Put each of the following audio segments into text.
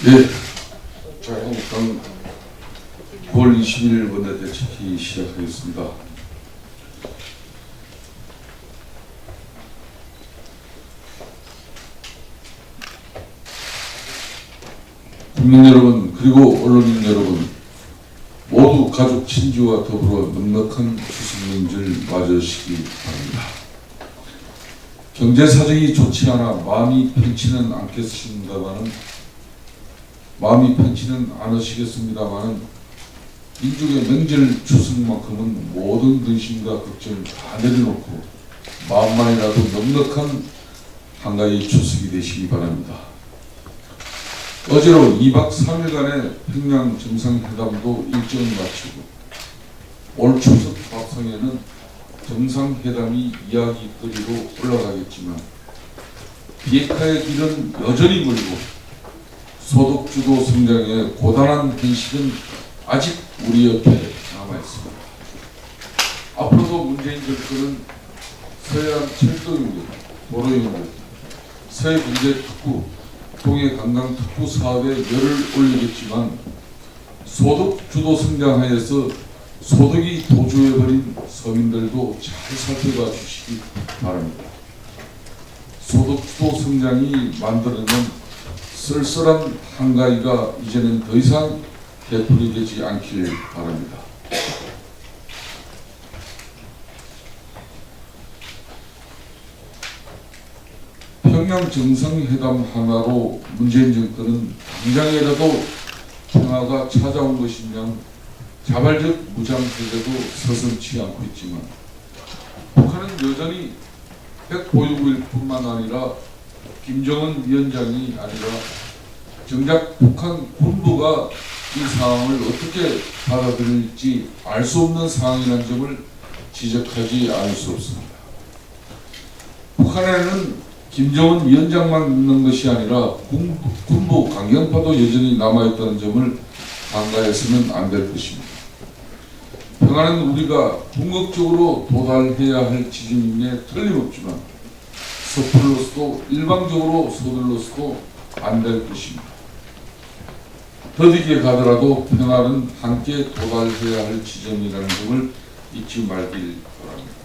네, 자, 한국당 9월 20일 원내대책위 시작하겠습니다. 국민 여러분, 그리고 언론인 여러분, 모두 가족, 친지와 더불어 넉넉한 추석 명절 맞으시기 바랍니다. 경제 사정이 좋지 않아 마음이 편치는 않으시겠습니다만은 민족의 명절 추석만큼은 모든 근심과 걱정 다 내려놓고 마음만이라도 넉넉한 한가위 추석이 되시기 바랍니다. 어제로 2박 3일간의 평양 정상회담도 일정을 마치고 올 추석 밥상에는 정상회담이 이야기거리로 올라가겠지만 비핵화의 길은 여전히 멀고 소득주도 성장의 고단한 현실은 아직 우리 옆에 남아있습니다. 앞으로도 문재인 정권은 서해안 철도 연결, 도로 연결, 서해 경제 특구, 동해 관광 특구 사업에 열을 올리겠지만 소득주도 성장하에서 소득이 도주해버린 서민들도 잘 살펴봐 주시기 바랍니다. 소득주도 성장이 만들어낸 쓸쓸한 한가위가 이제는 더 이상 되풀이되지 않길 바랍니다. 평양 정상회담 하나로 문재인 정권은 당장이라도 평화가 찾아온 것이면 자발적 무장해제도 서슴지 않고 있지만 북한은 여전히 핵보유국일 뿐만 아니라 김정은 위원장이 아니라 정작 북한 군부가 이 상황을 어떻게 받아들일지 알 수 없는 상황이라는 점을 지적하지 않을 수 없습니다. 북한에는 김정은 위원장만 있는 것이 아니라 군부 강경파도 여전히 남아있다는 점을 간과해서는 안 될 것입니다. 평화는 우리가 궁극적으로 도달해야 할 지점임에 틀림없지만 섣불로서도 일방적으로 서둘러서도 안 될 것입니다. 더디게 가더라도 평화는 함께 도달해야 할 지점이라는 점을 잊지 말길 바랍니다.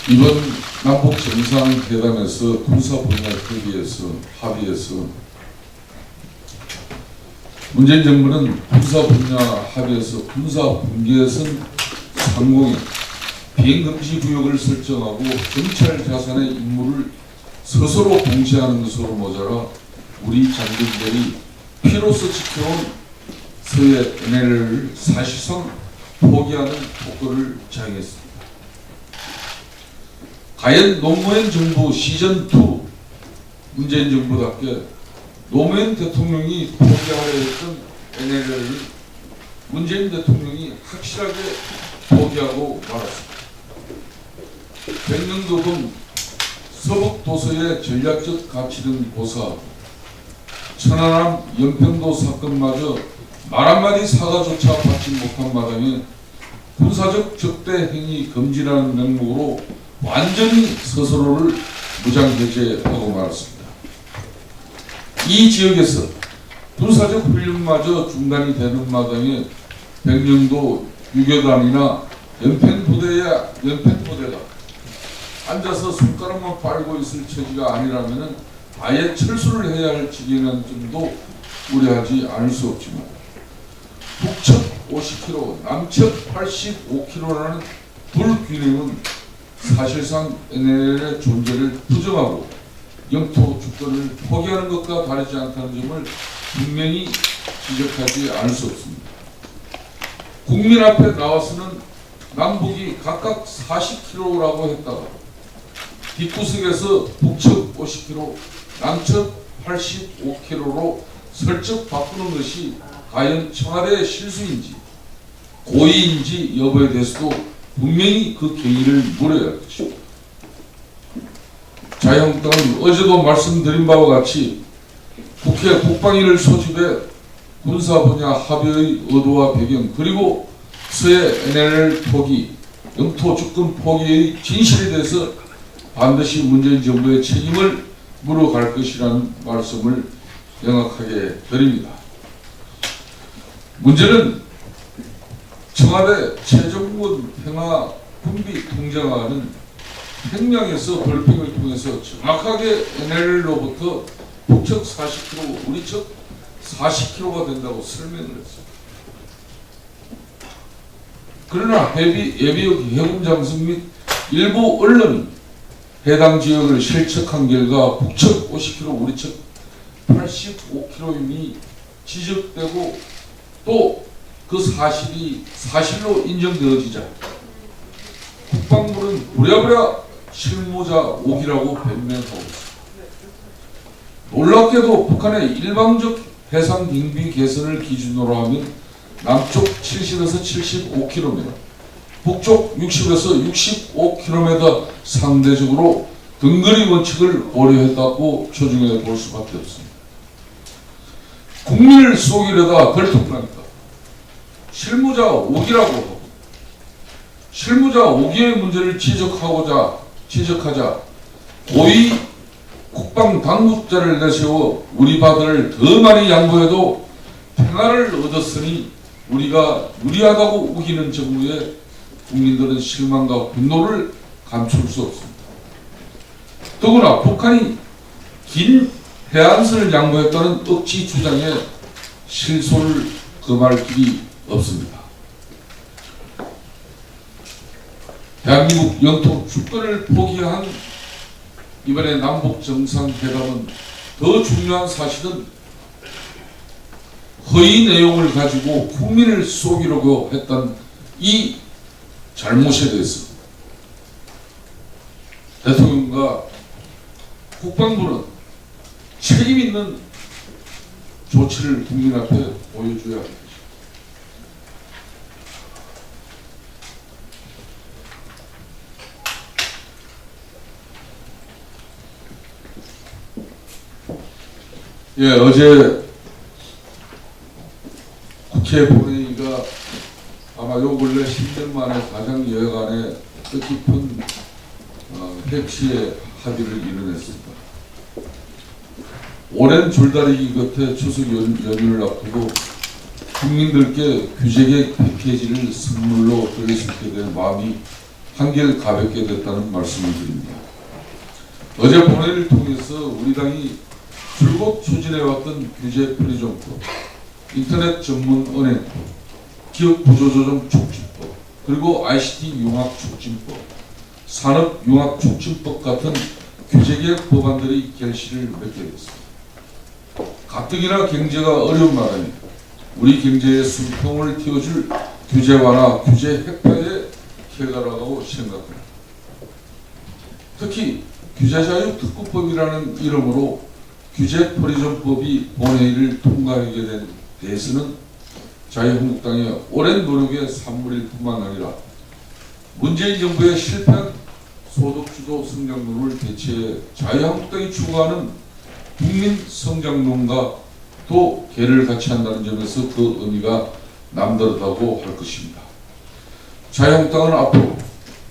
이번 남북 정상회담에서 군사 분야 합의에서 문재인 정부는 군사 분야 합의에서 군사 분계선 상공에 비행금지 구역을 설정하고 정찰 자산의 임무를 스스로 공시하는 것으로 모자라 우리 장군들이 피로써 지켜온 서해 NLL을 사실상 포기하는 폭거를 자행했습니다. 과연 노무현 정부 시즌2 문재인 정부답게 노무현 대통령이 포기하려 했던 NLL을 문재인 대통령이 확실하게 포기하고 말았습니다. 백령도동 서북도서의 전략적 가치 등 고사하고 천안함 연평도 사건마저 말 한마디 사과조차 받지 못한 마당에 군사적 적대 행위 금지라는 명목으로 완전히 스스로를 무장해제하고 말았습니다. 이 지역에서 군사적 훈련마저 중단이 되는 마당에 백령도 유교단이나 연평부대가 앉아서 손가락만 빨고 있을 처지가 아니라면 아예 철수를 해야 할 지경이라는 점도 우려하지 않을 수 없지만 북측 50km, 남측 85km라는 불균형은 사실상 NLL의 존재를 부정하고 영토 주권을 포기하는 것과 다르지 않다는 점을 분명히 지적하지 않을 수 없습니다. 국민 앞에 나와서는 남북이 각각 40km라고 했다가 뒷구석에서 북측 50km, 남측 85km로 설적 바꾸는 것이 과연 청와대의 실수인지 고의인지 여부에 대해서도 분명히 그 경위를 물어야 할 것입니다. 자유한국당은 어제도 말씀드린 바와 같이 국회 국방위를 소집해 군사 분야 합의의 의도와 배경 그리고 서해 NLL 포기, 영토 주권 포기의 진실에 대해서 반드시 문재인 정부의 책임을 물어갈 것이라는 말씀을 명확하게 드립니다. 문제는 청와대 최종군 평화 군비 통장안은 평양에서 브리핑을 통해서 정확하게 NLL로부터 북측 40km, 우리 측 40km가 된다고 설명을 했습니다. 그러나 예비역 해군 장성 및 일부 언론이 해당 지역을 실측한 결과 북측 50km, 우리 측 85km임이 지적되고 또 그 사실이 사실로 인정되어지자 국방부는 부랴부랴 실무자 5기라고 변명하고 있습니다. 놀랍게도 북한의 일방적 해상 경비 개선을 기준으로 하면 남쪽 70에서 75km, 북쪽 60에서 65km 상대적으로 근거리 원칙을 고려했다고 조중해 볼 수밖에 없습니다. 국민을 속이려다 걸통납니다. 실무자 5기라고 하고 실무자 5기의 문제를 지적하자 고위 국방 당국자를 내세워 우리 바다를 더 많이 양보해도 평화를 얻었으니 우리가 유리하다고 우기는 정부에 국민들은 실망과 분노를 감출 수 없습니다. 더구나 북한이 긴 해안선을 양보했다는 억지 주장에 실소를 금할 길이 없습니다. 대한민국 영토 주권을 포기한 이번에 남북 정상회담은 더 중요한 사실은 허위 내용을 가지고 국민을 속이려고 했던 이 잘못에 대해서 대통령과 국방부는 책임 있는 조치를 국민 앞에 보여줘야 합니다. 예, 어제 국회 본회의가 아마 요 근래 10년 만에 가장 여야간의 뜻깊은 핵시의 합의를 이뤄냈습니다. 오랜 줄다리기 끝에 추석 연휴를 앞두고 국민들께 규제개혁 패키지를 선물로 드릴 수 있게 된 마음이 한결 가볍게 됐다는 말씀을 드립니다. 어제 본회의를 통해서 우리 당이 줄곧 추진해왔던 규제 프리존법, 인터넷 전문 은행법, 기업 구조조정 촉진법, 그리고 ICT 융합 촉진법, 산업 융합 촉진법 같은 규제개혁 법안들이 결실을 맺게 됐습니다. 가뜩이나 경제가 어려운 마당에 우리 경제의 숨통을 틔워줄 규제 완화, 규제 핵파에 해가라고 생각합니다. 특히 규제자유 특구법이라는 이름으로 규제 프리존법이 본회의를 통과하게 된 데에서는 자유한국당의 오랜 노력의 산물일 뿐만 아니라 문재인 정부의 실패한 소득주도 성장론을 대체해 자유한국당이 추구하는 국민 성장론과 또 개를 같이 한다는 점에서 그 의미가 남다르다고 할 것입니다. 자유한국당은 앞으로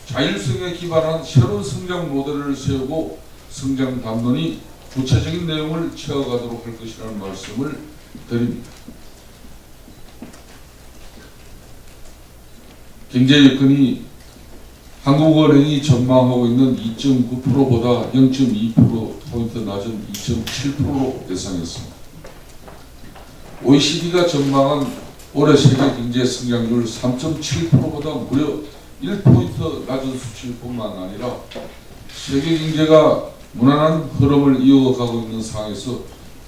자율성에 기반한 새로운 성장 모델을 세우고 성장 담론이 구체적인 내용을 채워가도록 할 것이라는 말씀을 드립니다. 경제 여건이 한국은행이 전망하고 있는 2.9%보다 0.2%포인트 낮은 2.7%로 예상했습니다. OECD가 전망한 올해 세계 경제 성장률 3.7%보다 무려 1포인트 낮은 수치뿐만 아니라 세계 경제가 무난한 흐름을 이어가고 있는 상황에서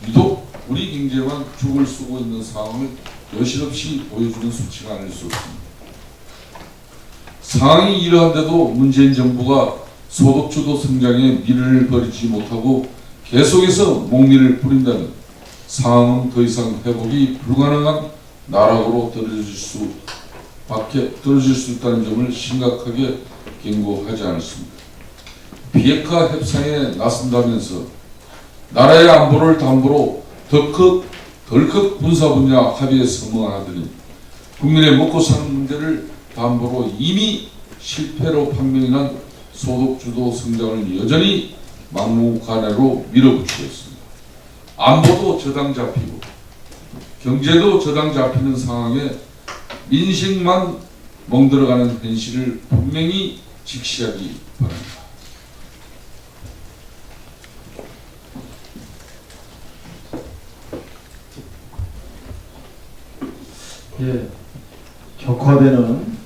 유독 우리 경제만 죽을 쓰고 있는 상황을 여실없이 보여주는 수치가 아닐 수 없습니다. 상황이 이러한데도 문재인 정부가 소득주도 성장에 미련을 버리지 못하고 계속해서 목리를 부린다면 상황은 더 이상 회복이 불가능한 나락으로 떨어질 수 있다는 점을 심각하게 경고하지 않았습니다. 비핵화 협상에 나선다면서 나라의 안보를 담보로 덜컥 군사 분야 합의에 서명하더니 국민의 먹고 사는 문제를 담보로 이미 실패로 판명이 난 소득주도 성장을 여전히 막무가내로 밀어붙이고 있습니다. 안보도 저당 잡히고 경제도 저당 잡히는 상황에 민생만 멍들어가는 현실을 분명히 직시하기 바랍니다. 예, 격화되는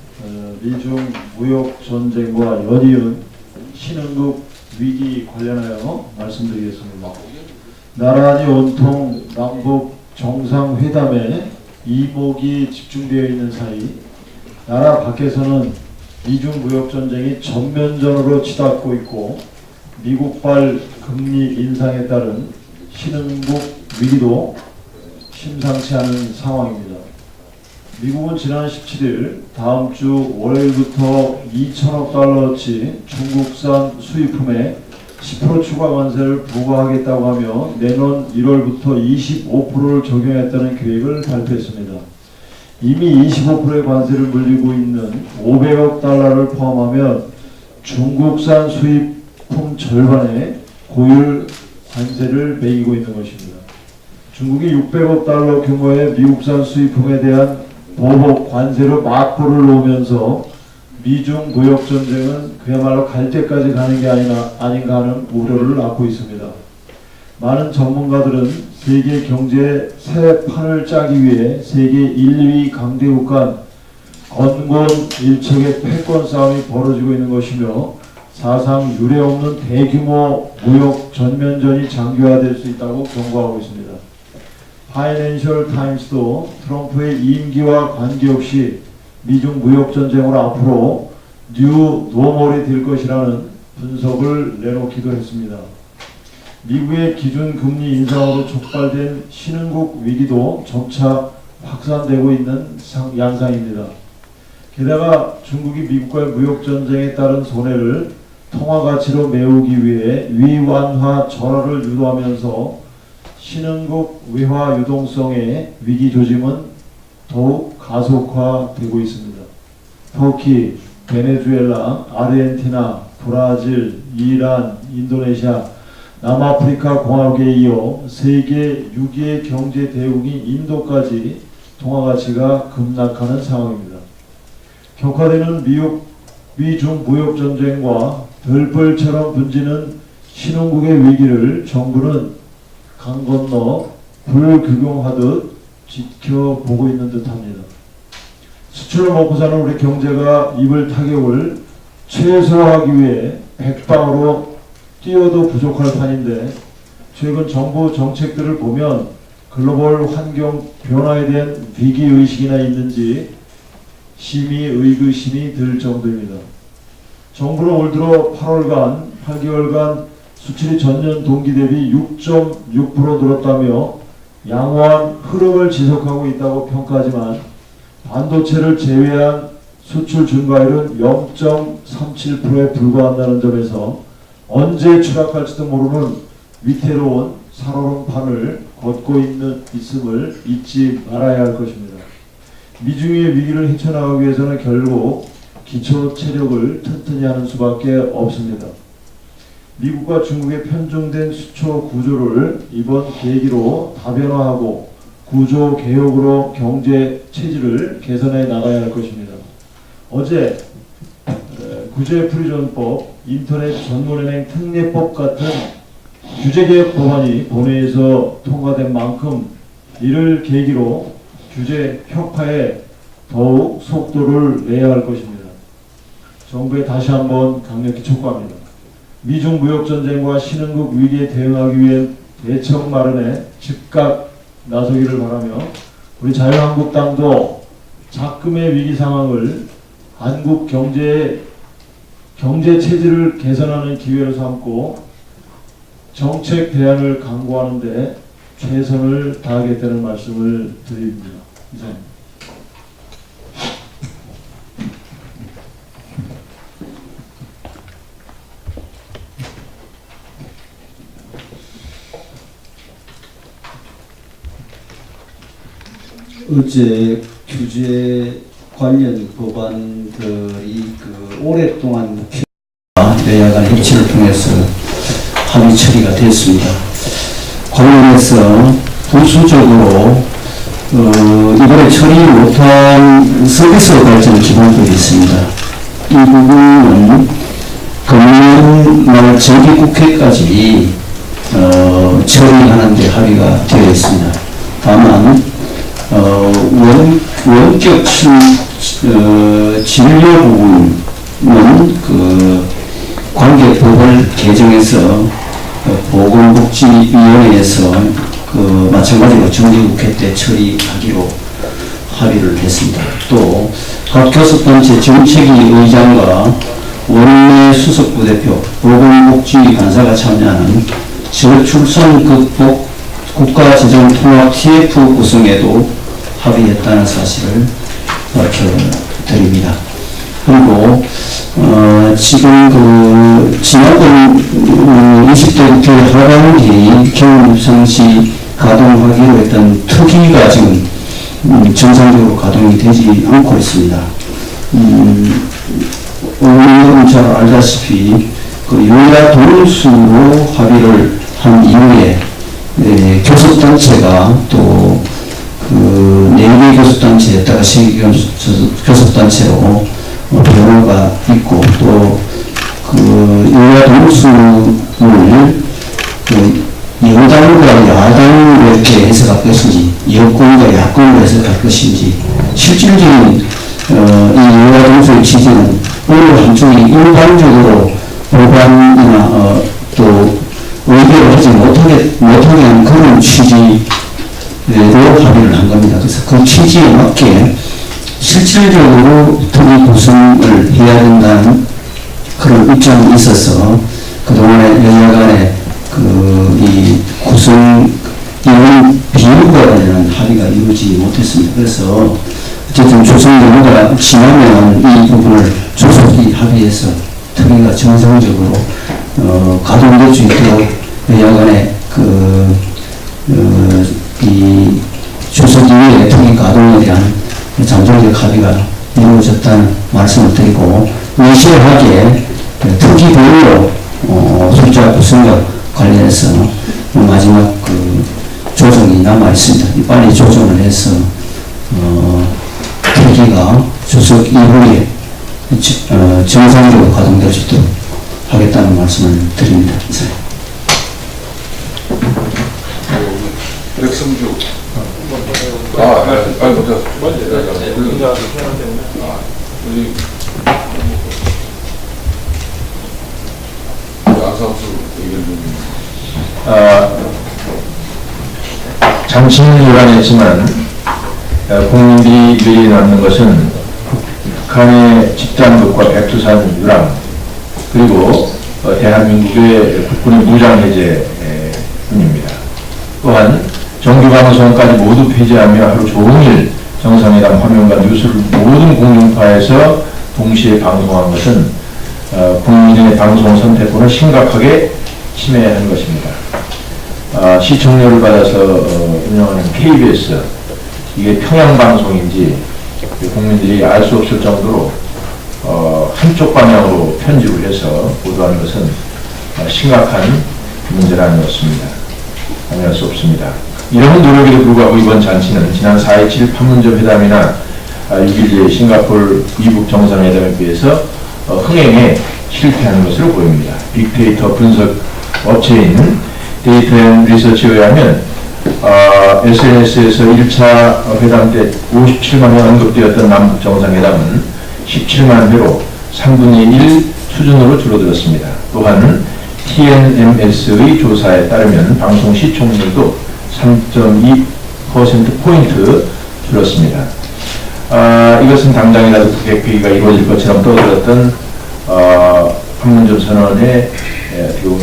미중 무역 전쟁과 연이은 신흥국 위기 관련하여 말씀드리겠습니다. 나란히 온통 남북 정상회담에 이목이 집중되어 있는 사이 나라 밖에서는 미중 무역 전쟁이 전면전으로 치닫고 있고 미국발 금리 인상에 따른 신흥국 위기도 심상치 않은 상황입니다. 미국은 지난 17일 다음 주 월요일부터 2천억 달러어치 중국산 수입품에 10% 추가 관세를 부과하겠다고 하며 내년 1월부터 25%를 적용했다는 계획을 발표했습니다. 이미 25%의 관세를 물리고 있는 500억 달러를 포함하면 중국산 수입품 절반의 고율 관세를 매기고 있는 것입니다. 중국이 600억 달러 규모의 미국산 수입품에 대한 보복 관세로 막보를 놓으면서 미중 무역 전쟁은 그야말로 갈 때까지 가는 게 아닌가 하는 우려를 낳고 있습니다. 많은 전문가들은 세계 경제의 새 판을 짜기 위해 세계 1, 2위 강대국 간 건곤일척의 패권 싸움이 벌어지고 있는 것이며 사상 유례 없는 대규모 무역 전면전이 장기화될 수 있다고 경고하고 있습니다. 파이낸셜 타임스도 트럼프의 임기와 관계없이 미중 무역 전쟁으로 앞으로 뉴 노멀이 될 것이라는 분석을 내놓기도 했습니다. 미국의 기준 금리 인상으로 촉발된 신흥국 위기도 점차 확산되고 있는 양상입니다. 게다가 중국이 미국과의 무역 전쟁에 따른 손해를 통화 가치로 메우기 위해 위완화 절하를 유도하면서 신흥국 외화 유동성의 위기 조짐은 더욱 가속화되고 있습니다. 터키, 베네수엘라, 아르헨티나, 브라질, 이란, 인도네시아, 남아프리카 공화국에 이어 세계 6위의 경제 대국인 인도까지 통화 가치가 급락하는 상황입니다. 격화되는 미중 무역 전쟁과 들불처럼 번지는 신흥국의 위기를 정부는 강 건너 불규경하듯 지켜보고 있는 듯합니다. 수출을 먹고 사는 우리 경제가 입을 타격을 최소화하기 위해 백방으로 뛰어도 부족할 판인데 최근 정부 정책들을 보면 글로벌 환경 변화에 대한 위기의식이나 있는지 심히 의구심이 들 정도입니다. 정부는 올 들어 8개월간 수출이 전년 동기 대비 6.6% 늘었다며 양호한 흐름을 지속하고 있다고 평가하지만 반도체를 제외한 수출 증가율은 0.37%에 불과한다는 점에서 언제 추락할지도 모르는 위태로운 살얼음판을 걷고 있음을 잊지 말아야 할 것입니다. 미중의 위기를 헤쳐나가기 위해서는 결국 기초 체력을 튼튼히 하는 수밖에 없습니다. 미국과 중국의 편중된 수초 구조를 이번 계기로 다변화하고 구조 개혁으로 경제 체질을 개선해 나가야 할 것입니다. 어제 구제프리존법, 인터넷 전문은행 특례법 같은 규제개혁 법안이 본회의에서 통과된 만큼 이를 계기로 규제 혁파에 더욱 속도를 내야 할 것입니다. 정부에 다시 한번 강력히 촉구합니다. 미중 무역전쟁과 신흥국 위기에 대응하기 위해 대책 마련에 즉각 나서기를 바라며 우리 자유한국당도 작금의 위기 상황을 한국 경제 체질을 개선하는 기회로 삼고 정책 대안을 강구하는 데 최선을 다하겠다는 말씀을 드립니다. 이상입니다. 어제 규제 관련 법안들이 오랫동안 여야 간 협치를 통해서 합의 처리가 됐습니다. 관련해서 부수적으로 이번에 처리 못한 서비스 발전 기본법이 있습니다. 이 부분은 금년말 정기국회까지 처리하는 데 합의가 되어 있습니다. 다만 원격 진료 부분은 관계법을 개정해서 보건복지위원회에서 마찬가지로 정기국회 때 처리하기로 합의를 했습니다. 또 각 교섭단체 정책위 의장과 원내 수석부대표, 보건복지위 간사가 참여하는 저출산 극복 국가재정통합 TF 구성에도 합의했다는 사실을 밝혀드립니다. 그리고 지금 지난번 20대 국회 하반기 겨울상시 가동하기로 했던 특위가 지금 정상적으로 가동이 되지 않고 있습니다. 오늘은 잘 알다시피 여야 동수로 합의를 한 이후에 교섭단체가 또 4개 교섭단체에다가 교섭단체로 변화가 있고 또 여야 동수를 여당과 야당으로 이렇게 해석할 것인지 여권과 야권으로 해석할 것인지 실질적인 이 여야 동수의 취지는 어느 한쪽이 일반적으로 법안이나 또 의결을 하지 못하게 하는 그런 취지로 합의를 한 겁니다. 그래서 그 취지에 맞게 실질적으로 특위 구성을 해야 된다는 그런 입장이 있어서 그동안에 여야 간에 이 구성 이런 비율과 관련한 합의가 이루어지지 못했습니다. 그래서 어쨌든 조성연구가 지나면 이 부분을 조속히 합의해서 특위가 정상적으로 가동될 수 있도록 여야 간에 이 조속 이후에 특위 가동에 대한 잠정적 합의가 이루어졌다는 말씀을 드리고 미시하게 특위별로 숫자 구성과 관련해서 마지막 조정이 남아 있습니다. 빨리 조정을 해서 특위가 조속 이후에 정상적으로 가동될 수 있도록 하겠다는 말씀을 드립니다. 백성주. 안상수 의견 좀. 장치는 요란했지만 국민들이 미리 남는 것은 북한의 집단극과 백두산 유랑 그리고 대한민국의 국군의 무장해제뿐입니다. 또한 정규방송까지 모두 폐지하며 하루 종일 정상회담 화면과 뉴스를 모든 공중파에서 동시에 방송한 것은 국민의 방송 선택권을 심각하게 침해한 것입니다. 시청료를 받아서 운영하는 KBS 이게 평양방송인지 국민들이 알 수 없을 정도로 한쪽 방향으로 편집을 해서 보도하는 것은 심각한 문제라는 것입니다. 당연할 수 없습니다. 이런 노력에도 불구하고 이번 잔치는 지난 4.27 판문점 회담이나 6.12 싱가포르 미국 정상회담에 비해서 흥행에 실패하는 것으로 보입니다. 빅데이터 분석 업체인 데이터 앤 리서치에 의하면 SNS에서 1차 회담 때 57만 회 언급되었던 남북 정상회담은 17만 회로 3분의 1 수준으로 줄어들었습니다. 또한 TNMS의 조사에 따르면 방송 시청률도 3.2%포인트 줄었습니다. 이것은 당장이라도 북핵폐기가 이루어질 것처럼 떠들었던 판문점 선언의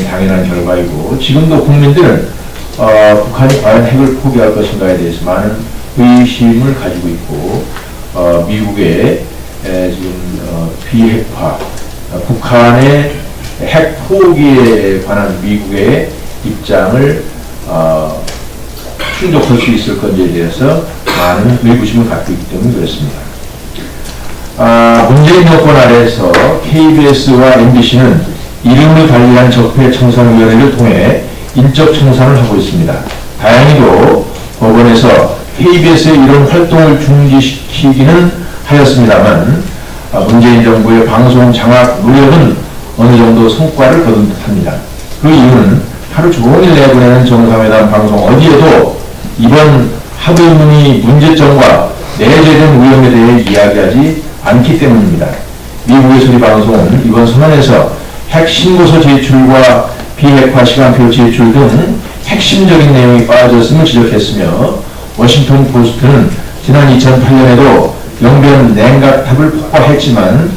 당연한 결과이고, 지금도 국민들은 북한이 과연 핵을 포기할 것인가에 대해서 많은 의심을 가지고 있고, 미국의 지금 비핵화, 북한의 핵 포기에 관한 미국의 입장을 충족할 수 있을 건지에 대해서 많은 의구심을 갖고 있기 때문에 그렇습니다. 문재인 정권 아래에서 KBS와 MBC는 이름을 달리한 적폐청산위원회를 통해 인적 청산을 하고 있습니다. 다행히도 법원에서 KBS의 이런 활동을 중지시키기는 하였습니다만, 문재인 정부의 방송 장악 노력은 어느 정도 성과를 거둔 듯합니다. 그 이유는 하루 종일 내보내는 정상회담 방송 어디에도 이번 합의문의 문제점과 내재된 위험에 대해 이야기하지 않기 때문입니다. 미국의 소리 방송은 이번 선언에서 핵 신고서 제출과 비핵화 시간표 제출 등 핵심적인 내용이 빠졌음을 지적했으며, 워싱턴 포스트는 지난 2008년에도 영변 냉각탑을 폭파했지만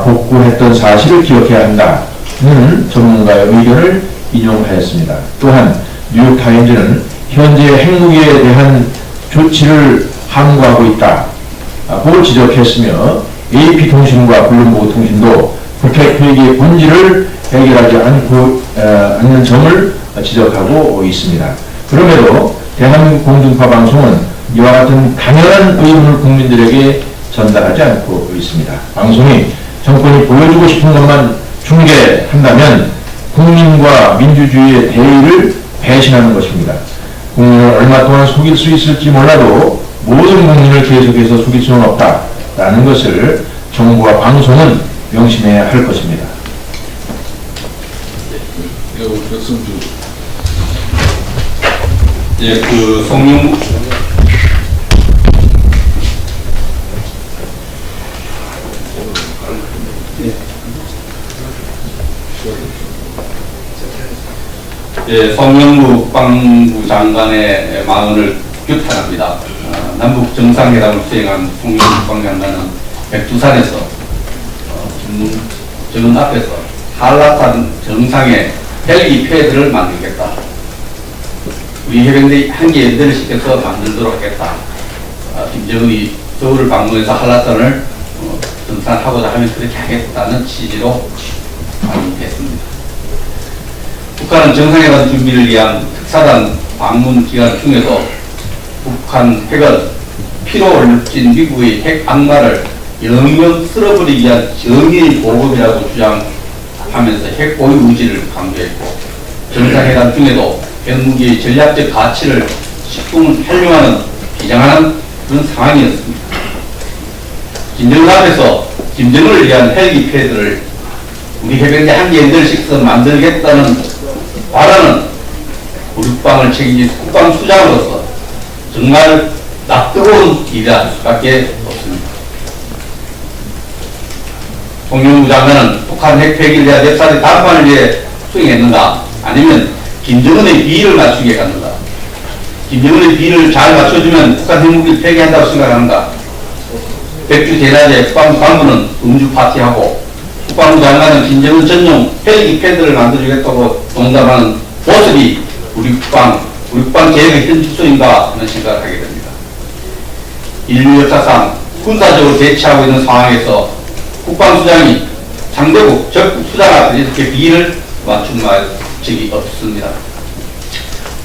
복구했던 사실을 기억해야 한다는 전문가의 의견을 인용하였습니다. 또한 뉴욕타임즈는 현재 핵무기에 대한 조치를 함구하고 있다고 지적했으며, AP통신과 블룸버그통신도 북핵 회기의 본질을 해결하지 않는 점을 지적하고 있습니다. 그럼에도 대한민국 공중파 방송은 이와 같은 당연한 의문을 국민들에게 전달하지 않고 있습니다. 방송이 정권이 보여주고 싶은 것만 중계한다면 국민과 민주주의의 대의를 배신하는 것입니다. 국민을 얼마 동안 속일 수 있을지 몰라도 모든 국민을 계속해서 속일 수는 없다라는 것을 정부와 방송은 명심해야 할 것입니다. 백성주. 예, 송영 송영무 국방부 장관의 망언을 규탄합니다. 남북 정상회담을 수행한 송영무 국방장관은 백두산에서 정원 앞에서 한라산 정상에 헬기 패드를 만들겠다, 우리 해병대 한계 연대를 시켜서 만들도록 하겠다, 김정은이 서울을 방문해서 한라산을 정산하고자 하면 그렇게 하겠다는 취지로 발표했습니다. 북한은 정상회담 준비를 위한 특사단 방문 기간 중에도 북한 핵은 피로 얼룩진 미국의 핵 악마를 영영 쓸어버리기 위한 정의 보급이라고 주장하면서 핵 보유 의지를 강조했고, 정상회담 중에도 핵무기의 전략적 가치를 식품 활용하는 비장하는 그런 상황이었습니다. 김정은 앞에서 김정은을 위한 헬기 패드를 우리 해병대 한계 연대를 시켜서 만들겠다는 바라는 우리국방을 책임진 국방수장으로서 정말 낯뜨거운 일이라 수밖에 없습니다. 송영무 장관은 북한 핵 폐기를 위한 랩사리 담판을 위해 수행했는가, 아니면 김정은의 비위를 맞추게 갔는가? 김정은의 비위를 잘 맞춰주면 북한 핵무기를 폐기한다고 생각하는가? 백주 대낮에 국방부 간부는 음주 파티하고 국방부 장관은 김정은 전용 헬기 패드를 만들어주겠다고 농담하는 모습이 우리 국방 계획의 현 주소인가 하는 생각을 하게 됩니다. 인류 역사상 군사적으로 대치하고 있는 상황에서 국방수장이 상대국 적국 수장 앞에 이렇게 비위를 맞춘 적이 없습니다.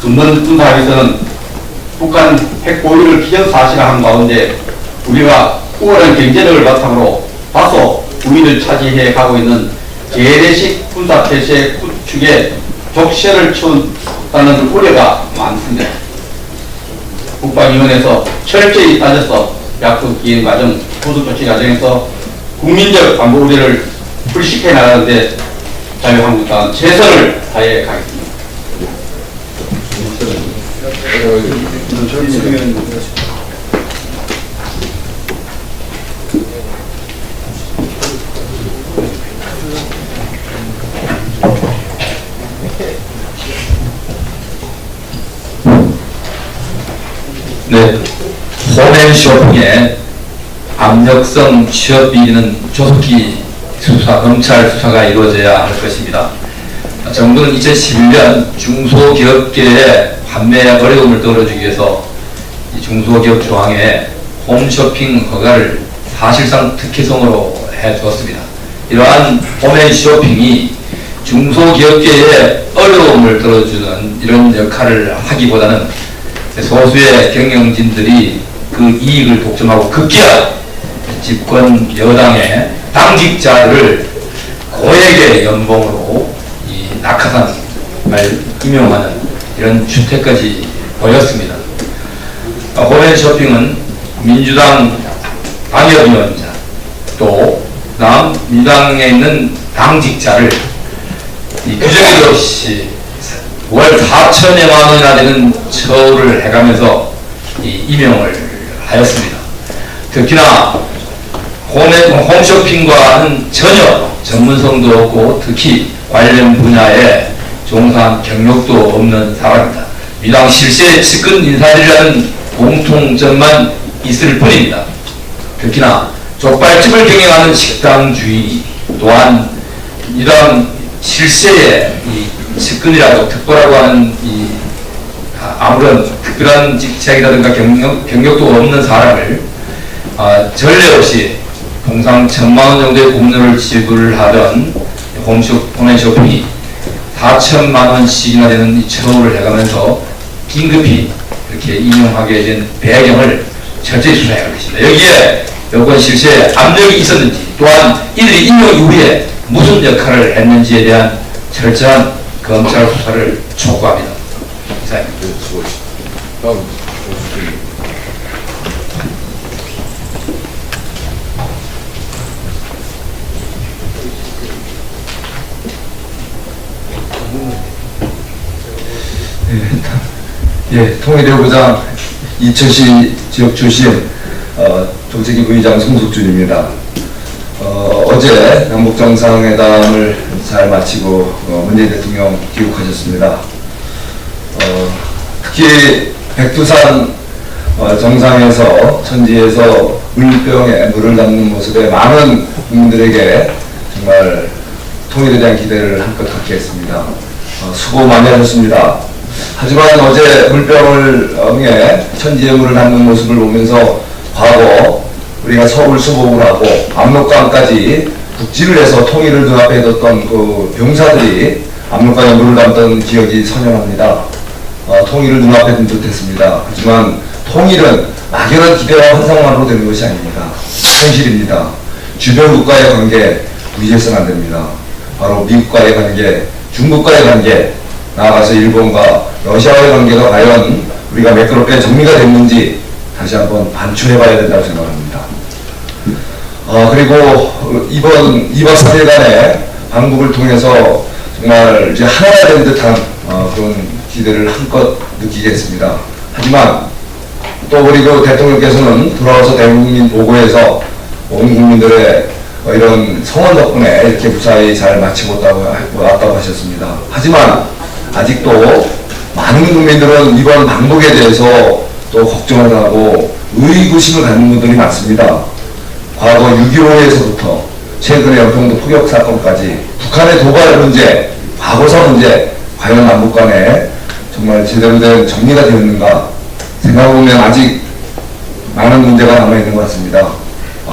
근본 군사학에서는 북한 핵 보유를 기정사실화한 가운데 우리가 우월한 경제력을 바탕으로 다소 우위를 차지해 가고 있는 재래식 군사태세 구축에 족쇄를 치운다는 우려가 많습니다. 국방위원회에서 철저히 따져서 약속 기행 과정, 후속 조치 과정에서 국민적 안보 우려를 불식해 나가는데 자유한국당은 최선을 다해 가겠습니다. 네, 홈앤 쇼핑의 압력성 취업 비리는 조속히 검찰 수사가 이루어져야 할 것입니다. 정부는 2011년 중소기업계의 판매 어려움을 떨어주기 위해서 이 중소기업 조항에 홈쇼핑 허가를 사실상 특혜성으로 해주었습니다. 이러한 홈앤 쇼핑이 중소기업계의 어려움을 떨어주는 이런 역할을 하기보다는 소수의 경영진들이 그 이익을 독점하고 급기야 집권 여당의 당직자들을 고액의 연봉으로 이 낙하산을 임용하는 이런 추태까지 보였습니다. 홈앤쇼핑은 민주당 당협위원장 또 민주당에 있는 당직자를 이 규정에도 없이 월 4천여만 원이나 되는 처우를 해가면서 임용을 하였습니다. 특히나 홈쇼핑과는 전혀 전문성도 없고 특히 관련 분야에 종사한 경력도 없는 사람입니다. 민주당 실세 측근 인사들이라는 공통점만 있을 뿐입니다. 특히나 족발집을 경영하는 식당 주인 또한 민주당 실세의 측근이라고 특보라고 하는 아무런 특별한 직책이라든가 경력도 없는 사람을 전례 없이 통상 1,000만 원 정도의 공료를 지불하던 홈앤쇼핑이 4천만 원씩이나 되는 이 처우를 해가면서 긴급히 이렇게 임용하게 된 배경을 철저히 수사해야 할 것입니다. 여기에 여권 실세에 압력이 있었는지 또한 이들이 임용 이후에 무슨 역할을 했는지에 대한 철저한 검찰 수사를 촉구합니다. 이상입니다. 다음 통일외교부장 이천시 지역 출신 정책위 부의장 송숙준입니다. 어제 남북정상회담을 잘 마치고 문재인 대통령 귀국하셨습니다. 특히 백두산 정상에서 천지에서 물병에 물을 담는 모습에 많은 국민들에게 정말 통일에 대한 기대를 한껏 갖게 했습니다. 수고 많이 하셨습니다. 하지만 어제 물병을 응해 천지에 물을 담는 모습을 보면서 과거 우리가 서울 수복을 하고 압록강까지 북진을 해서 통일을 눈앞에 뒀던 그 병사들이 압록강에 물을 담던 기억이 선연합니다. 통일을 눈앞에 둔 듯했습니다. 하지만 통일은 막연한 기대와 환상만으로 되는 것이 아닙니다. 현실입니다. 주변 국가의 관계 무시해서는 안 됩니다. 바로 미국과의 관계, 중국과의 관계, 나아가서 일본과 러시아와의 관계가 과연 우리가 매끄럽게 정리가 됐는지 다시 한번 반추해봐야 된다고 생각합니다. 그리고 이번 2박 3일간의 방북을 통해서 정말 이제 하나가 된 듯한 그런 기대를 한껏 느끼게 했습니다. 하지만 또 그리고 대통령께서는 돌아와서 대국민 보고에서 온 국민들의 이런 성원 덕분에 이렇게 무사히 잘 마치고 왔다고 하셨습니다. 하지만 아직도 많은 국민들은 이번 방북에 대해서 또 걱정을 하고 의구심을 갖는 분들이 많습니다. 과거 6.15에서부터 최근의 연평도 포격 사건까지 북한의 도발 문제, 과거사 문제, 과연 남북 간에 정말 제대로 된 정리가 되었는가 생각해보면 아직 많은 문제가 남아있는 것 같습니다.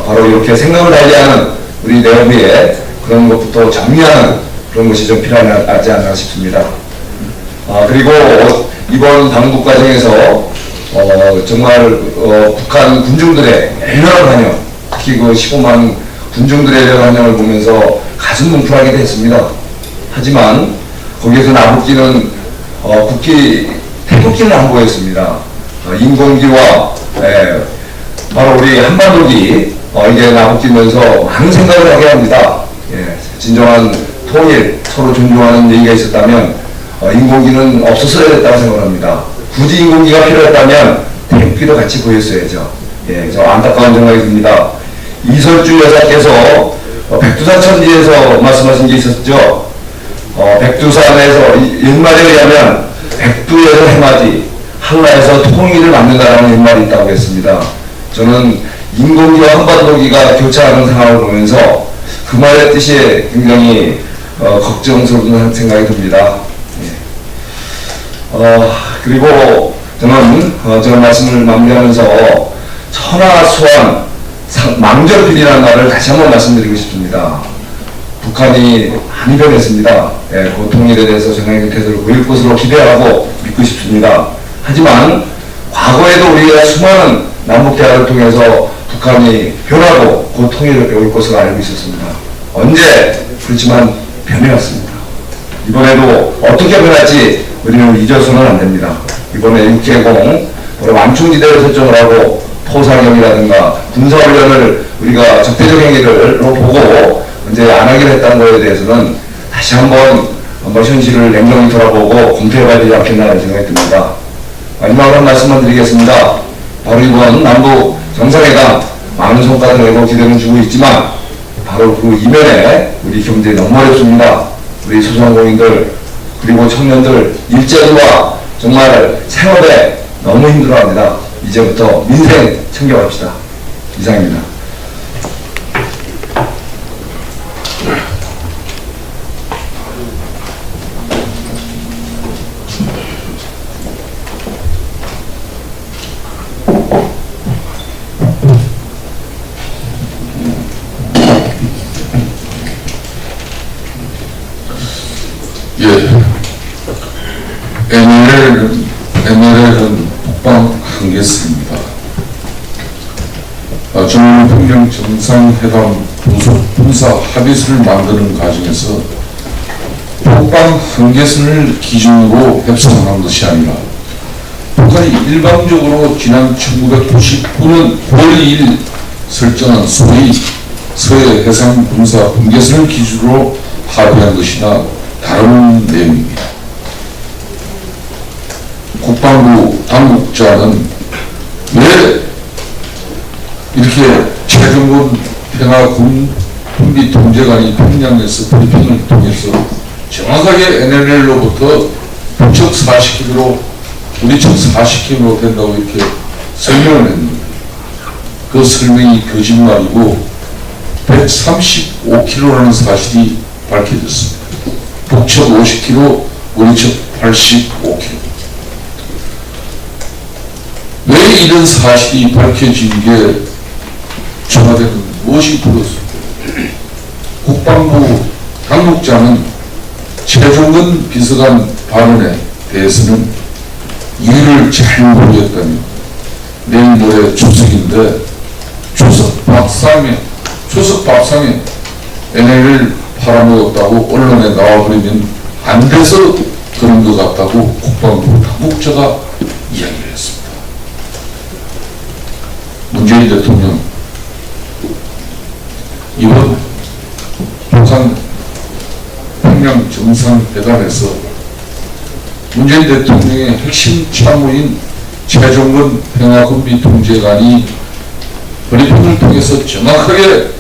바로 이렇게 생각을 달리하는 우리 내부에 그런 것부터 정리하는 그런 것이 좀 필요하지 않나 싶습니다. 그리고 이번 방북 과정에서 정말 북한 군중들의 열렬한 환영, 특히 그 15만 군중들의 반응을 보면서 가슴 뭉클하게 됐습니다. 하지만 거기에서 나붓기는 국기 태극기는 안 보였습니다. 인공기와 바로 우리 한반도기 이게 나붙기면서 많은 생각을 하게 합니다. 진정한 통일, 서로 존중하는 얘기가 있었다면 인공기는 없었어야 됐다고 생각합니다. 굳이 인공기가 필요했다면 태극기도 같이 보였어야죠. 저 안타까운 생각이 듭니다. 이설주 여사께서 백두산 천지에서 말씀하신 게 있었죠. 백두산에서 옛말에 의하면 백두에서 해맞이, 한라에서 통일을 만든다라는 옛말이 있다고 했습니다. 저는 인공기와 한반도기가 교차하는 상황을 보면서 그 말의 뜻이 굉장히 걱정스러운 생각이 듭니다. 그리고 저는 제가 말씀을 마무리하면서 천하소환 망절필이라는 말을 다시 한번 말씀드리고 싶습니다. 북한이 많이 변했습니다. 그 통일에 대해서 정상적인 태도를 보일 것으로 기대하고 믿고 싶습니다. 하지만 과거에도 우리가 수많은 남북대화를 통해서 북한이 변하고 그 통일을 올 것으로 알고 있었습니다. 언제 그렇지만 변해왔습니다. 이번에도 어떻게 변할지 우리는 잊어서는 안 됩니다. 이번에 6개공 완충지대를 설정을 하고 포상형이라든가 군사훈련을 우리가 적대적 행위를 보고 이제 안 하기로 했다는 것에 대해서는 다시 한번 현실을 냉정히 돌아보고 검토해봐야 되지 않겠나라는 생각이 듭니다. 마지막으로 한 말씀만 드리겠습니다. 바로 이번 남북 정상회담 많은 성과를 내고 기대는 주고 있지만 바로 그 이면에 우리 경제 너무 어렵습니다. 우리 소상공인들 그리고 청년들 일자리와 정말 생업에 너무 힘들어합니다. 이제부터 민생 챙겨갑시다. 이상입니다. NLL은 북방 한계수입니다. 정일평양 정상회담 군사 합의서를 만드는 과정에서 북방 한계선을 기준으로 협상한 것이 아니라 북한이 일방적으로 지난 1999년 9월 2일 설정한 소위 서해 해상 군사 한계선을 기준으로 합의한 것이나 다른 내용입니다. 국방부 당국자는 왜 이렇게 최종군 평화군 군비 통제관이 평양에서 브리핑을 통해서 정확하게 NLL로부터 북측 40km로 우리 측 40km로 된다고 이렇게 설명을 했는데 그 설명이 거짓말이고 135km라는 사실이 밝혀졌습니다. 북측 50km, 우리 측 85km. 왜 이런 사실이 밝혀진 게 청와대는 무엇이 불었습니까? 국방부 당국자는 최종근 비서관 발언에 대해서는 이유를 잘 모르겠다며 내일 모레 추석인데 추석 밥상에 NL을 팔아먹었다고 언론에 나와버리면 안 돼서 그런 것 같다고 국방부 당국자가 이야기를 했습니다. 문재인 대통령 이번 북한 평양 정상회담에서 문재인 대통령의 핵심 참모인 최종근 평화군비 통제관이 브리핑을 통해서 정확하게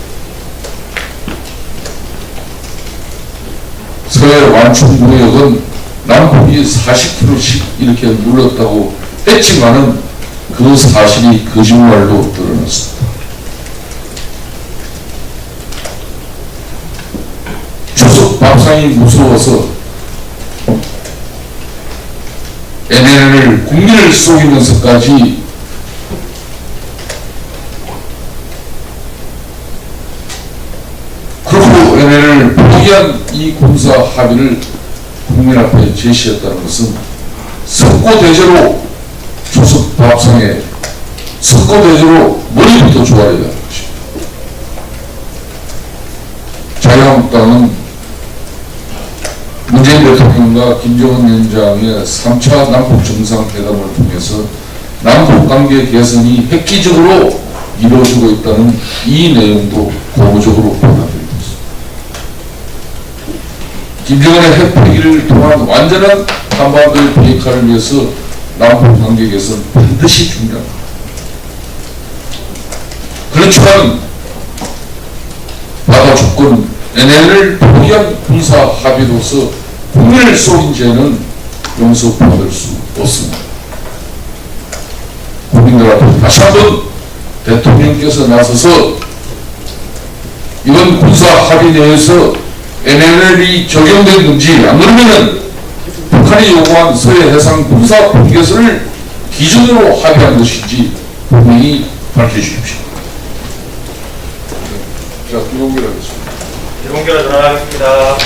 서해 완충구역은 남북이 40km씩 이렇게 물렀다고 했지만은 그 사실이 거짓말로 드러났습니다. 추석 밥상이 무서워서 NLL을 국민을 속이면서까지 그리고 NLL을 포기한 이 군사 합의를 국민 앞에 제시했다는 것은 석고대죄로 추석 밥상에 석고대죄로 머리부터 조아려야 하는 것입니다. 자유한국당은 문재인 대통령과 김정은 위원장의 3차 남북 정상회담을 통해서 남북 관계 개선이 획기적으로 이루어지고 있다는 이 내용도 고무적으로 받아들이고 있습니다. 김정은의 핵 폐기를 통한 완전한 한반도의 비핵화를 위해서 남북 관계 개선 반드시 중요합니다. 그렇지만 바다 주권 NLL을 포기한 군사 합의로서 국민을 속인 죄는 용서받을 수 없습니다. 국민들 앞에 다시 한번 대통령께서 나서서 이번 군사 합의 내에서 NLL이 적용됐는지, 안 그러면은 북한이 요구한 서해 해상 군사 분계선을 기준으로 합의한 것인지 분명히 밝혀주십시오. 자, 김용길 하겠습니다. 김용길 전화하겠습니다.